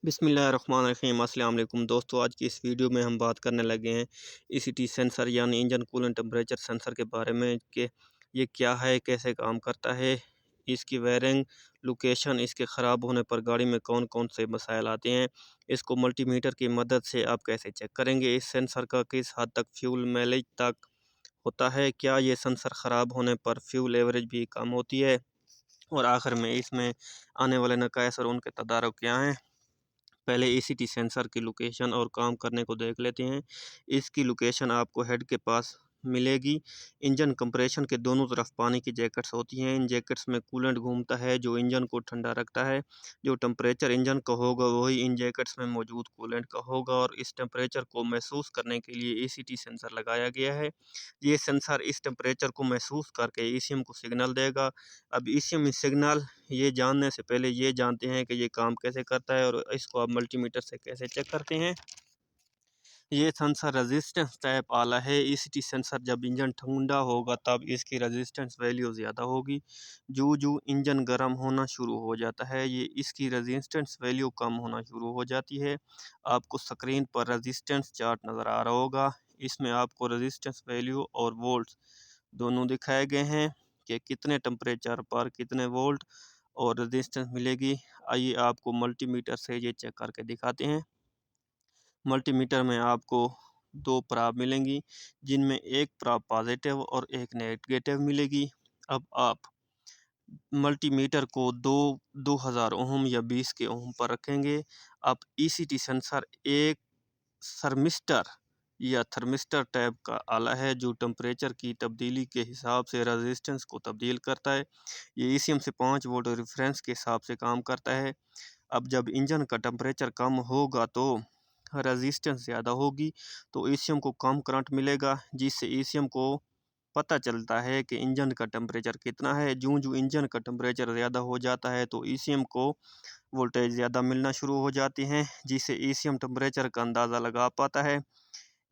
بسم اللہ الرحمن الرحیم۔ السلام علیکم دوستو، آج کی اس ویڈیو میں ہم بات کرنے لگے ہیں ECT سینسر یعنی انجن کولنٹ ٹمپریچر سینسر کے بارے میں کہ یہ کیا ہے، کیسے کام کرتا ہے، اس کی وائرنگ، لوکیشن، اس کے خراب ہونے پر گاڑی میں کون کون سے مسائل آتے ہیں، اس کو ملٹی میٹر کی مدد سے آپ کیسے چیک کریں گے، اس سینسر کا کس حد تک فیول میلیج تک ہوتا ہے، کیا یہ سینسر خراب ہونے پر فیول ایوریج بھی کم ہوتی ہے، اور آخر میں اس میں آنے والے نقائص اور ان کے تدارک کیا ہیں۔ پہلے ECT سینسر کی لوکیشن اور کام کرنے کو دیکھ لیتے ہیں۔ اس کی لوکیشن آپ کو ہیڈ کے پاس ملے گی۔ انجن کمپریشن کے دونوں طرف پانی کی جیکٹس ہوتی ہیں۔ ان جیکٹس میں کولنٹ گھومتا ہے جو انجن کو ٹھنڈا رکھتا ہے۔ جو ٹمپریچر انجن کا ہوگا وہی ان جیکٹس میں موجود کولنٹ کا ہوگا، اور اس ٹمپریچر کو محسوس کرنے کے لیے ECT سینسر لگایا گیا ہے۔ یہ سینسر اس ٹمپریچر کو محسوس کر کے ECM کو سگنل دے گا۔ اب ECM سگنل یہ جاننے سے پہلے یہ جانتے ہیں کہ یہ کام کیسے کرتا ہے اور اس کو آپ ملٹی میٹر سے کیسے چیک کرتے ہیں۔ یہ سینسر ریزسٹنس ٹائپ آلہ ہے۔ ECT سینسر جب انجن ٹھنڈا ہوگا تب اس کی ریزسٹنس ویلیو زیادہ ہوگی۔ جو انجن گرم ہونا شروع ہو جاتا ہے اس کی ریزسٹنس ویلیو کم ہونا شروع ہو جاتی ہے۔ آپ کو سکرین پر ریزسٹنس چارٹ نظر آ رہا ہوگا۔ اس میں آپ کو ریزسٹنس ویلیو اور وولٹس دونوں دکھائے گئے ہیں کہ کتنے ٹمپریچر پر کتنے وولٹ اور ریزسٹنس ملے گی۔ آئیے آپ کو ملٹی میٹر سے یہ چیک کر کے دکھاتے ہیں۔ ملٹی میٹر میں آپ کو دو پراب ملیں گی، جن میں ایک پراب پازیٹیو اور ایک نیگیٹیو ملے گی۔ اب آپ ملٹی میٹر کو 2000 اوہم یا 20 کے اوہم پر رکھیں گے۔ اب ECT سینسر ایک سرمسٹر یا تھرمسٹر ٹائپ کا آلہ ہے جو ٹمپریچر کی تبدیلی کے حساب سے ریزسٹنس کو تبدیل کرتا ہے۔ یہ ECM سے 5 وولٹ ریفرنس کے حساب سے کام کرتا ہے۔ اب جب انجن کا ٹمپریچر کم ہوگا تو ریزسٹنس زیادہ ہوگی، تو ECM کو کم کرنٹ ملے گا، جس سے ECM کو پتہ چلتا ہے کہ انجن کا ٹمپریچر کتنا ہے۔ جو انجن کا ٹمپریچر زیادہ ہو جاتا ہے تو ECM کو وولٹیج زیادہ ملنا شروع ہو جاتی ہیں، جس سے ECM ٹمپریچر کا اندازہ لگا پاتا ہے۔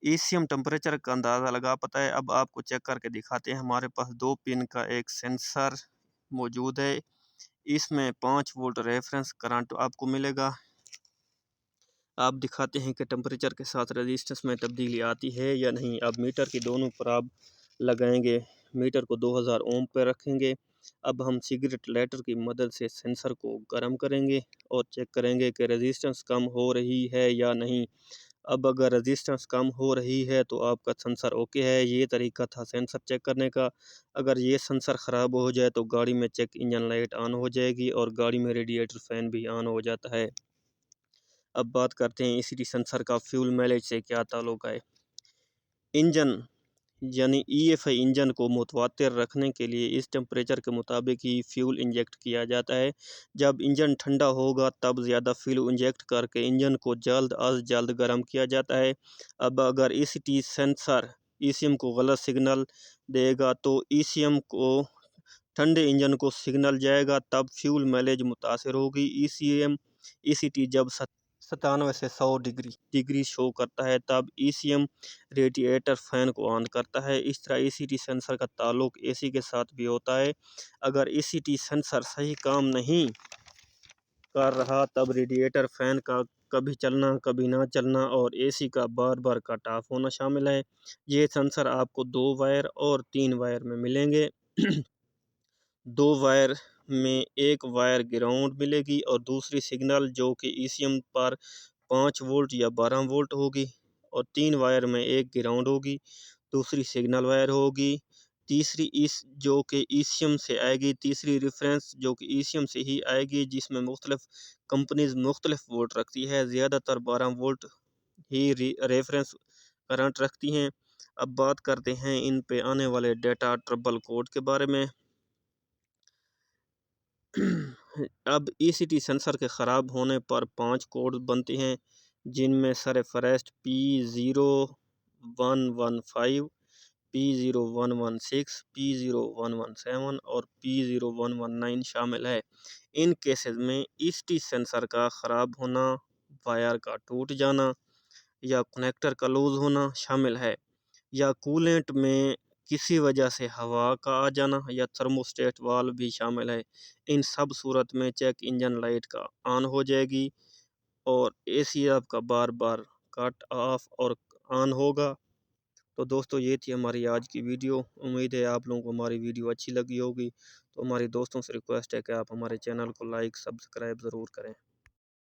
ECM ٹمپریچر کا اندازہ لگا پاتا ہے۔ اب آپ کو چیک کر کے دکھاتے ہیں۔ ہمارے پاس 2 پن کا ایک سینسر موجود ہے۔ اس میں 5 وولٹ ریفرنس کرنٹ آپ کو ملے گا۔ آپ دکھاتے ہیں کہ ٹمپریچر کے ساتھ ریزسٹنس میں تبدیلی آتی ہے یا نہیں۔ اب میٹر کی دونوں پراب لگائیں گے، میٹر کو 2000 اوم پہ رکھیں گے۔ اب ہم سگریٹ لائٹر کی مدد سے سینسر کو گرم کریں گے اور چیک کریں گے کہ ریزسٹنس کم ہو رہی ہے یا نہیں۔ اب اگر ریزسٹنس کم ہو رہی ہے تو آپ کا سینسر اوکے ہے۔ یہ طریقہ تھا سینسر چیک کرنے کا۔ اگر یہ سینسر خراب ہو جائے تو گاڑی میں چیک انجن لائٹ آن ہو جائے گی اور گاڑی میں ریڈیٹر فین بھی آن ہو جاتا ہے۔ اب بات کرتے ہیں ECT سینسر کا فیول میلیج سے کیا تعلق ہے۔ انجن یعنی EFI انجن کو متواتر رکھنے کے لیے اس ٹمپریچر کے مطابق ہی فیول انجیکٹ کیا جاتا ہے۔ جب انجن ٹھنڈا ہوگا تب زیادہ فیول انجیکٹ کر کے انجن کو جلد از جلد گرم کیا جاتا ہے۔ اب اگر ECT سینسر ECM کو غلط سگنل دے گا تو ECM کو ٹھنڈے انجن کو سگنل جائے گا، تب فیول میلیج متاثر ہوگی۔ ECT جب 97 سے 100 ڈگری شو کرتا ہے تب ECM ریڈیٹر فین کو آن کرتا ہے۔ اس طرح ECT سینسر کا تعلق AC کے ساتھ بھی ہوتا ہے۔ اگر ECT سینسر صحیح کام نہیں کر رہا تب ریڈیٹر فین کا کبھی چلنا کبھی نہ چلنا اور AC کا بار بار کٹ آف ہونا شامل ہے۔ یہ سینسر آپ کو 2 وائر اور 3 وائر میں ملیں گے۔ 2 وائر میں ایک وائر گراؤنڈ ملے گی اور دوسری سگنل جو کہ ECM پر 5 وولٹ یا 12 وولٹ ہوگی، اور 3 وائر میں ایک گراؤنڈ ہوگی، دوسری سگنل وائر ہوگی، تیسری جو کہ ECM سے آئے گی، تیسری ریفرنس جو کہ ECM سے ہی آئے گی، جس میں مختلف کمپنیز مختلف وولٹ رکھتی ہے، زیادہ تر 12 وولٹ ہی ریفرنس کرنٹ رکھتی ہیں۔ اب بات کرتے ہیں ان پہ آنے والے ڈیٹا ٹربل کوڈ کے بارے میں۔ اب ECT سینسر کے خراب ہونے پر 5 کوڈ بنتے ہیں، جن میں سر فہرست P0115، P0116، P0117 اور P0119 شامل ہے۔ ان کیسز میں ECT سینسر کا خراب ہونا، وائر کا ٹوٹ جانا یا کنیکٹر کا لوز ہونا شامل ہے، یا کولنٹ میں کسی وجہ سے ہوا کا آ جانا، یا تھرموسٹیٹ والو بھی شامل ہے۔ ان سب صورت میں چیک انجن لائٹ کا آن ہو جائے گی اور اے سی آپ کا بار بار کٹ آف اور آن ہوگا۔ تو دوستو یہ تھی ہماری آج کی ویڈیو، امید ہے آپ لوگوں کو ہماری ویڈیو اچھی لگی ہوگی۔ تو ہمارے دوستوں سے ریکویسٹ ہے کہ آپ ہمارے چینل کو لائک سبسکرائب ضرور کریں۔